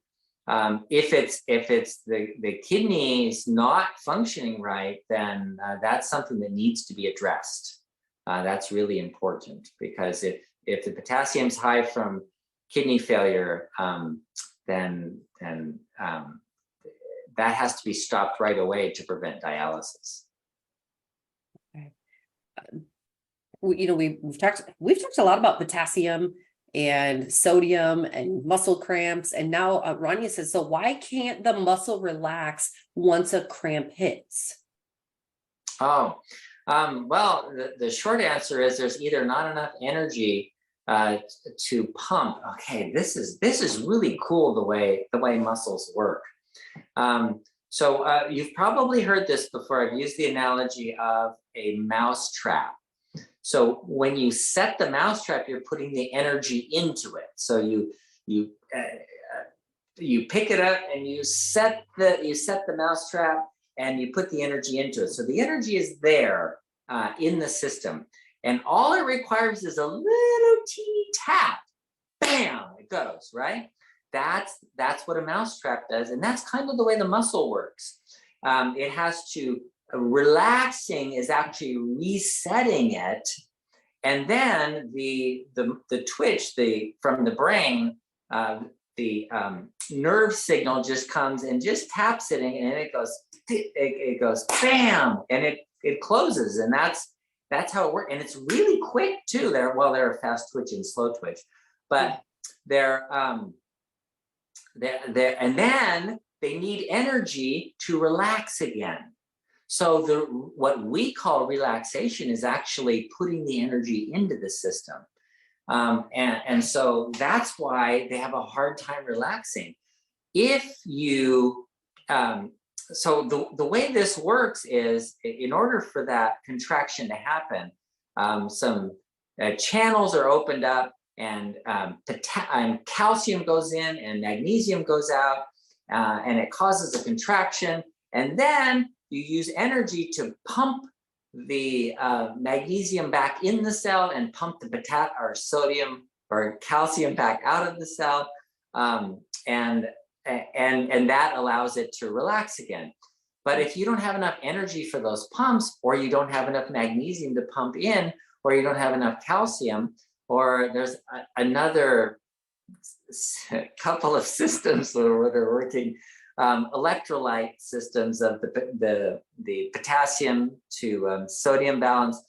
If it's the kidneys not functioning right, then that's something that needs to be addressed. That's really important because if the potassium's high from kidney failure, then that has to be stopped right away to prevent dialysis. Okay. We've talked a lot about potassium and sodium and muscle cramps, and now Rania says, so why can't the muscle relax once a cramp hits? Oh, well, the short answer is there's either not enough energy to pump. Okay, this is really cool the way muscles work. So you've probably heard this before. I've used the analogy of a mouse trap. So when you set the mouse trap, you're putting the energy into it. So you pick it up and you set the mouse trap and you put the energy into it. So the energy is there in the system, and all it requires is a little teeny tap. Bam! It goes, right. That's what a mouse trap does, and that's kind of the way the muscle works. It has to relaxing is actually resetting it, and then the twitch from the brain, the nerve signal just comes and just taps it, and it goes bam, and it closes, and that's how it works, and it's really quick too. They're a fast twitch and slow twitch, but they're and then they need energy to relax again. So what we call relaxation is actually putting the energy into the system. And so that's why they have a hard time relaxing. If you, so the way this works is, in order for that contraction to happen, some channels are opened up, and calcium goes in and magnesium goes out, and it causes a contraction. And then you use energy to pump the magnesium back in the cell and pump the sodium or calcium back out of the cell, and that allows it to relax again. But if you don't have enough energy for those pumps, or you don't have enough magnesium to pump in, or you don't have enough calcium, or there's another couple of systems that are working, electrolyte systems of the potassium to sodium balance.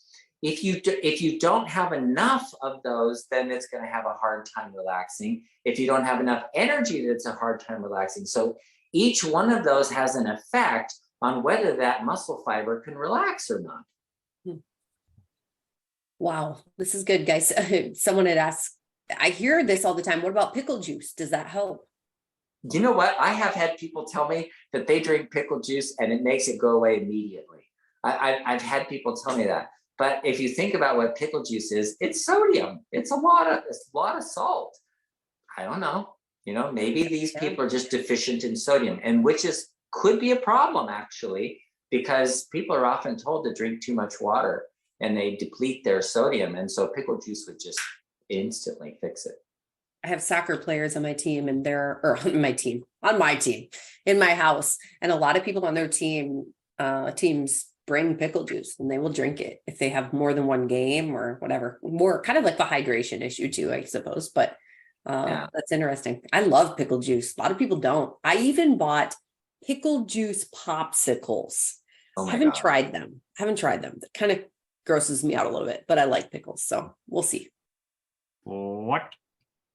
If you don't have enough of those, then it's going to have a hard time relaxing. If you don't have enough energy, it's a hard time relaxing. So each one of those has an effect on whether that muscle fiber can relax or not. Wow, this is good, guys. Someone had asked, I hear this all the time, what about pickle juice? Does that help? You know what? I have had people tell me that they drink pickle juice and it makes it go away immediately. I've had people tell me that. But if you think about what pickle juice is, it's sodium. It's a lot of salt. I don't know. Maybe these people are just deficient in sodium, and could be a problem actually, because people are often told to drink too much water and they deplete their sodium. And so pickle juice would just instantly fix it. I have soccer players on my team, and on my team, in my house. And a lot of people on their teams bring pickle juice, and they will drink it if they have more than one game or whatever. More kind of like the hydration issue too, I suppose. But that's interesting. I love pickle juice. A lot of people don't. I even bought pickle juice popsicles. Oh my Haven't God. tried them. That kind of grosses me out a little bit, but I like pickles, so we'll see. What?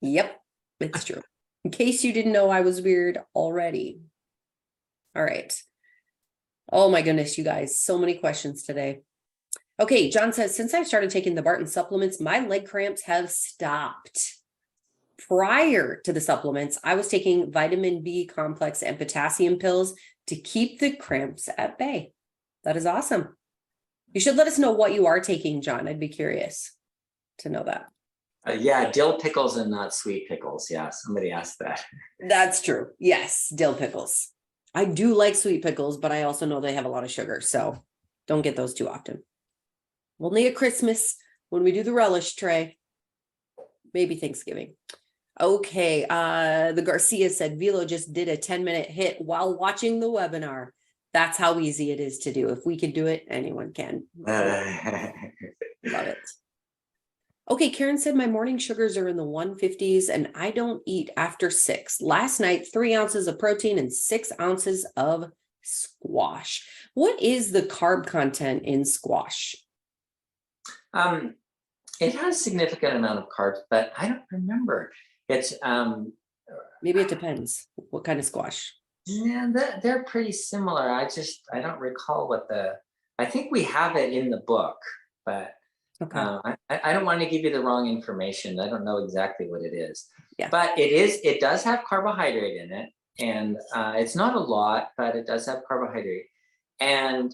Yep, it's true. In case you didn't know I was weird already. All right. Oh my goodness, you guys, so many questions today. Okay, John says, since I started taking the Barton supplements, my leg cramps have stopped. Prior to the supplements, I was taking vitamin B complex and potassium pills to keep the cramps at bay. That is awesome. You should let us know what you are taking, John. I'd be curious to know that. Yeah, dill pickles and not sweet pickles. Yeah, somebody asked that. That's true. Yes, dill pickles. I do like sweet pickles, but I also know they have a lot of sugar, so don't get those too often. Only at Christmas when we do the relish tray. Maybe Thanksgiving. Okay, the Garcia said Velo just did a 10-minute hit while watching the webinar. That's how easy it is to do. If we can do it, anyone can. Love it. Okay, Karen said my morning sugars are in the 150s and I don't eat after 6. Last night, 3 ounces of protein and 6 ounces of squash. What is the carb content in squash? It has a significant amount of carbs, but I don't remember. It's Maybe it depends. What kind of squash? yeah, they're pretty similar. I don't recall what I think we have it in the book, but Okay. I don't want to give you the wrong information. I don't know exactly what it is. Yeah. But it does have carbohydrate in it, and it's not a lot, but it does have carbohydrate. And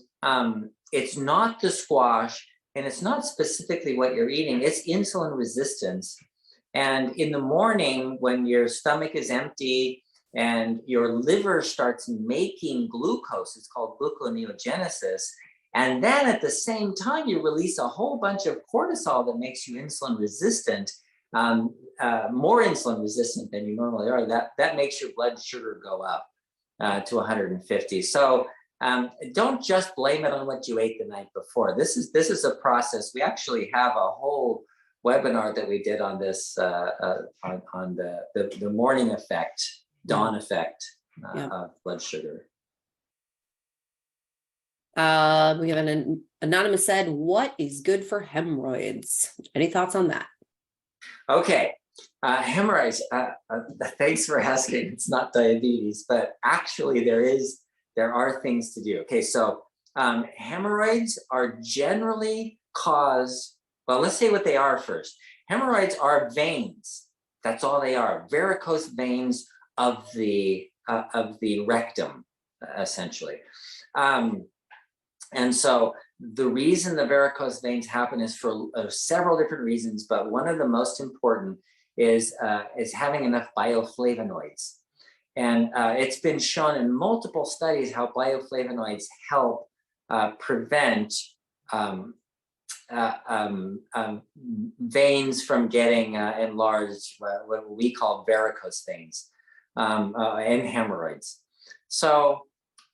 it's not the squash, and it's not specifically what you're eating. It's insulin resistance. And in the morning, when your stomach is empty and your liver starts making glucose, it's called gluconeogenesis. And then at the same time, you release a whole bunch of cortisol that makes you insulin resistant, more insulin resistant than you normally are. That makes your blood sugar go up to 150. So don't just blame it on what you ate the night before. This is a process. We actually have a whole webinar that we did on this on the morning effect, dawn effect of blood sugar. We have an anonymous said, what is good for hemorrhoids? Any thoughts on that? Okay, hemorrhoids. Thanks for asking. It's not diabetes, but actually there are things to do. Okay, so hemorrhoids are generally caused. Well, let's say what they are first. Hemorrhoids are veins. That's all they are. Varicose veins of the rectum, essentially. And so the reason the varicose veins happen is for several different reasons, but one of the most important is having enough bioflavonoids. And it's been shown in multiple studies how bioflavonoids help prevent veins from getting enlarged, what we call varicose veins, and hemorrhoids. So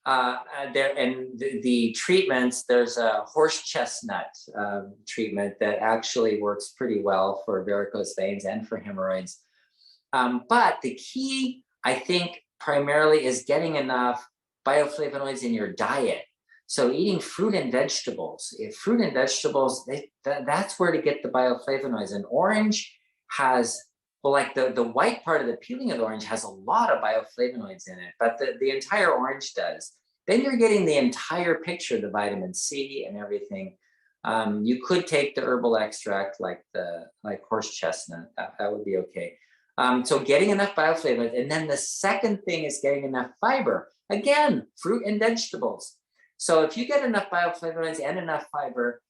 the treatments, there's a horse chestnut treatment that actually works pretty well for varicose veins and for hemorrhoids. But the key, I think, primarily is getting enough bioflavonoids in your diet. So eating fruit and vegetables. Fruit and vegetables, that's where to get the bioflavonoids. An orange has, well, like the white part of the peeling of the orange has a lot of bioflavonoids in it, but the entire orange does. Then you're getting the entire picture, the vitamin C and everything. You could take the herbal extract like horse chestnut, that would be okay. So getting enough bioflavonoids. And then the second thing is getting enough fiber. Again, fruit and vegetables. So if you get enough bioflavonoids and enough fiber,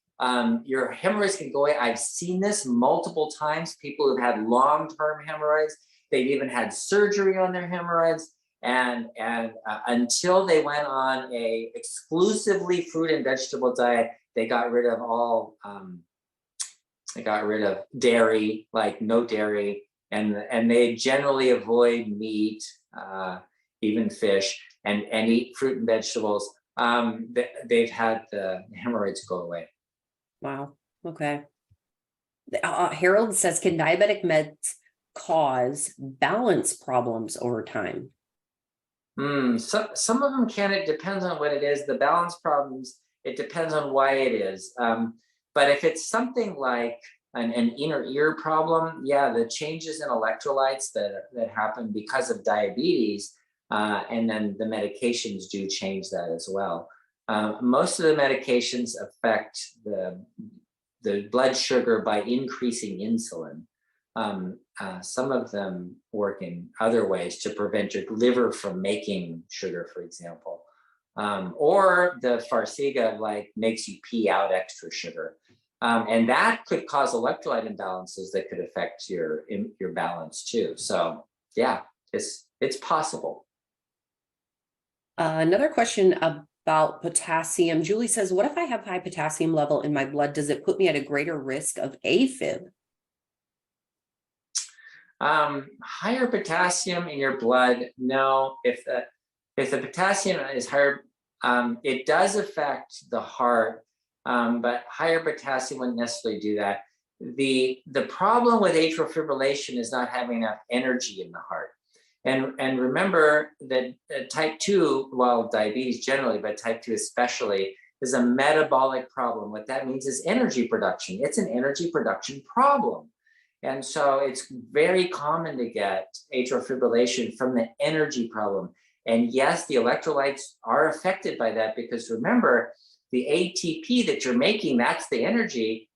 your hemorrhoids can go away. I've seen this multiple times. People who've had long-term hemorrhoids, they've even had surgery on their hemorrhoids. And until they went on a exclusively fruit and vegetable diet, they got rid of all, they got rid of dairy, like no dairy, and they generally avoid meat, even fish, and eat fruit and vegetables. They've had the hemorrhoids go away. Wow. Okay. Harold says, can diabetic meds cause balance problems over time? So some of them can. It depends on what it is. The balance problems, it depends on why it is. But if it's something like an inner ear problem, yeah, the changes in electrolytes that happen because of diabetes, and then the medications do change that as well. Most of the medications affect the blood sugar by increasing insulin. Some of them work in other ways to prevent your liver from making sugar, for example. Or the Farxiga like makes you pee out extra sugar. And that could cause electrolyte imbalances that could affect your balance too. So yeah, it's possible. Another question about potassium. Julie says, what if I have high potassium level in my blood? Does it put me at a greater risk of AFib? Higher potassium in your blood, no. If the potassium is higher, it does affect the heart, but higher potassium wouldn't necessarily do that. The problem with atrial fibrillation is not having enough energy in the heart. And remember that type 2, well, diabetes generally, but type 2 especially, is a metabolic problem. What that means is energy production. It's an energy production problem. And so it's very common to get atrial fibrillation from the energy problem. And yes, the electrolytes are affected by that because remember, the ATP that you're making, that's the energy,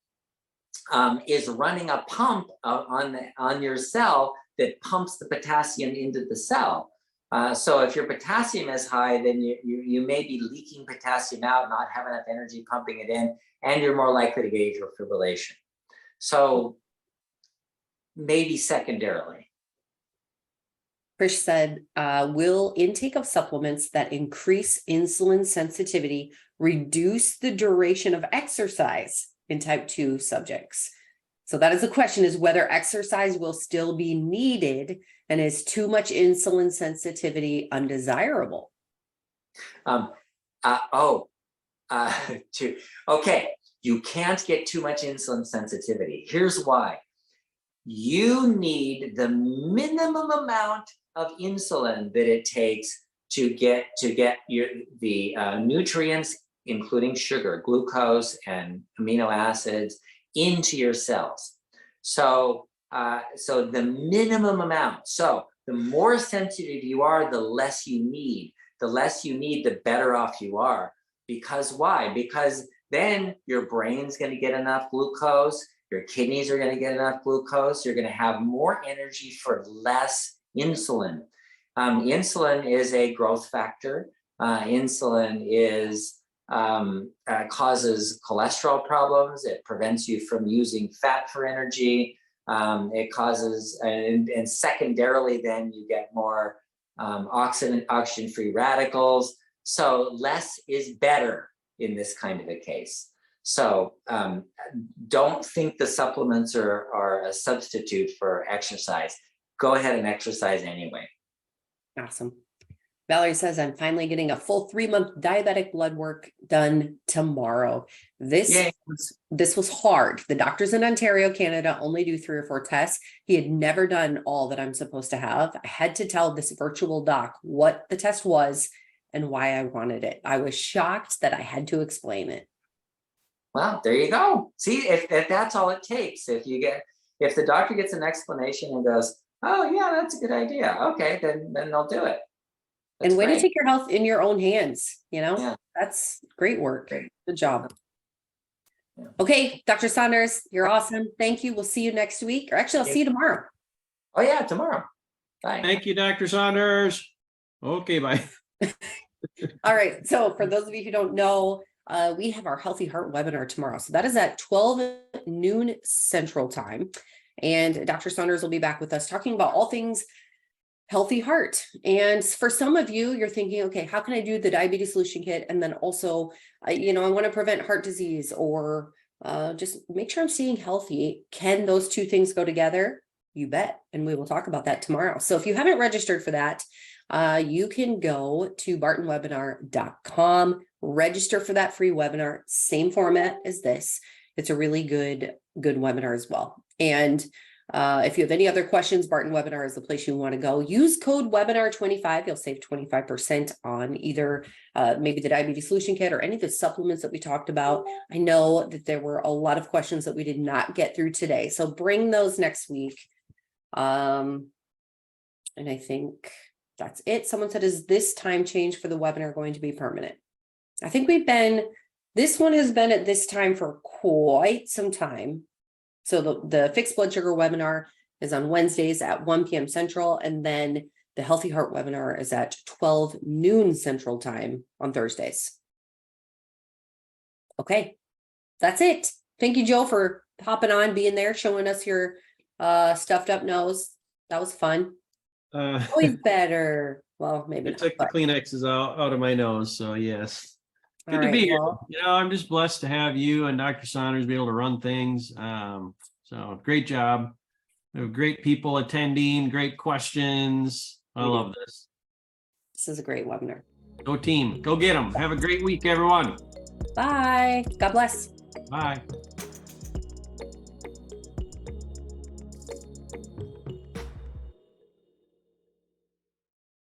is running a pump on your cell that pumps the potassium into the cell. So if your potassium is high, then you may be leaking potassium out, not have enough energy pumping it in, and you're more likely to get atrial fibrillation. So maybe secondarily. Krish said, will intake of supplements that increase insulin sensitivity reduce the duration of exercise in type 2 subjects? So that is the question, is whether exercise will still be needed and is too much insulin sensitivity undesirable? Okay, you can't get too much insulin sensitivity. Here's why. You need the minimum amount of insulin that it takes to get the nutrients, including sugar, glucose, and amino acids, into your cells. So the minimum amount. So the more sensitive you are, the less you need. The less you need, the better off you are. Because why? Because then your brain's going to get enough glucose. Your kidneys are going to get enough glucose. You're going to have more energy for less insulin. Insulin is a growth factor. Insulin causes cholesterol problems. It prevents you from using fat for energy. It causes, and secondarily, then you get more oxygen-free radicals. So less is better in this kind of a case. So don't think the supplements are a substitute for exercise. Go ahead and exercise anyway. Awesome. Valerie says, I'm finally getting a full 3-month diabetic blood work done tomorrow. This was hard. The doctors in Ontario, Canada only do 3 or 4 tests. He had never done all that I'm supposed to have. I had to tell this virtual doc what the test was and why I wanted it. I was shocked that I had to explain it. Well, there you go. See, if that's all it takes, if the doctor gets an explanation and goes, oh yeah, that's a good idea. Okay, then they'll do it. That's and way great. to take your health in your own hands. Yeah. That's great work. Great. Good job. Yeah. Okay, Dr. Saunders, you're awesome. Thank you. We'll see you next week, or actually I'll see you tomorrow. Oh yeah, tomorrow. Bye. Thank you, Dr. Saunders. Okay, bye. All right. So for those of you who don't know, we have our Healthy Heart webinar tomorrow. So that is at 12 noon Central Time. And Dr. Saunders will be back with us talking about all things healthy heart. And for some of you, you're thinking, okay, how can I do the diabetes solution kit? And then also, I want to prevent heart disease or just make sure I'm staying healthy. Can those two things go together? You bet. And we will talk about that tomorrow. So if you haven't registered for that, you can go to bartonwebinar.com, register for that free webinar, same format as this. It's a really good webinar as well. And If you have any other questions, Barton Webinar is the place you want to go. Use code webinar25. You'll save 25% on either maybe the diabetes solution kit or any of the supplements that we talked about. I know that there were a lot of questions that we did not get through today, so bring those next week. And I think that's it. Someone said, is this time change for the webinar going to be permanent? I think this one has been at this time for quite some time. So the fixed blood sugar webinar is on Wednesdays at 1 p.m. Central, and then the Healthy Heart webinar is at 12 noon Central time on Thursdays. Okay, that's it. Thank you, Joe, for hopping on, being there, showing us your stuffed up nose. That was fun. Always better. Well, maybe I not, took the but- Kleenexes out of my nose, so yes. All Good to right, be here. well, I'm just blessed to have you and Dr. Saunders be able to run things. So great job. We have great people attending, great questions. I love this. this is a great webinar. Go team, go get them. Have a great week, everyone. Bye. God bless. Bye.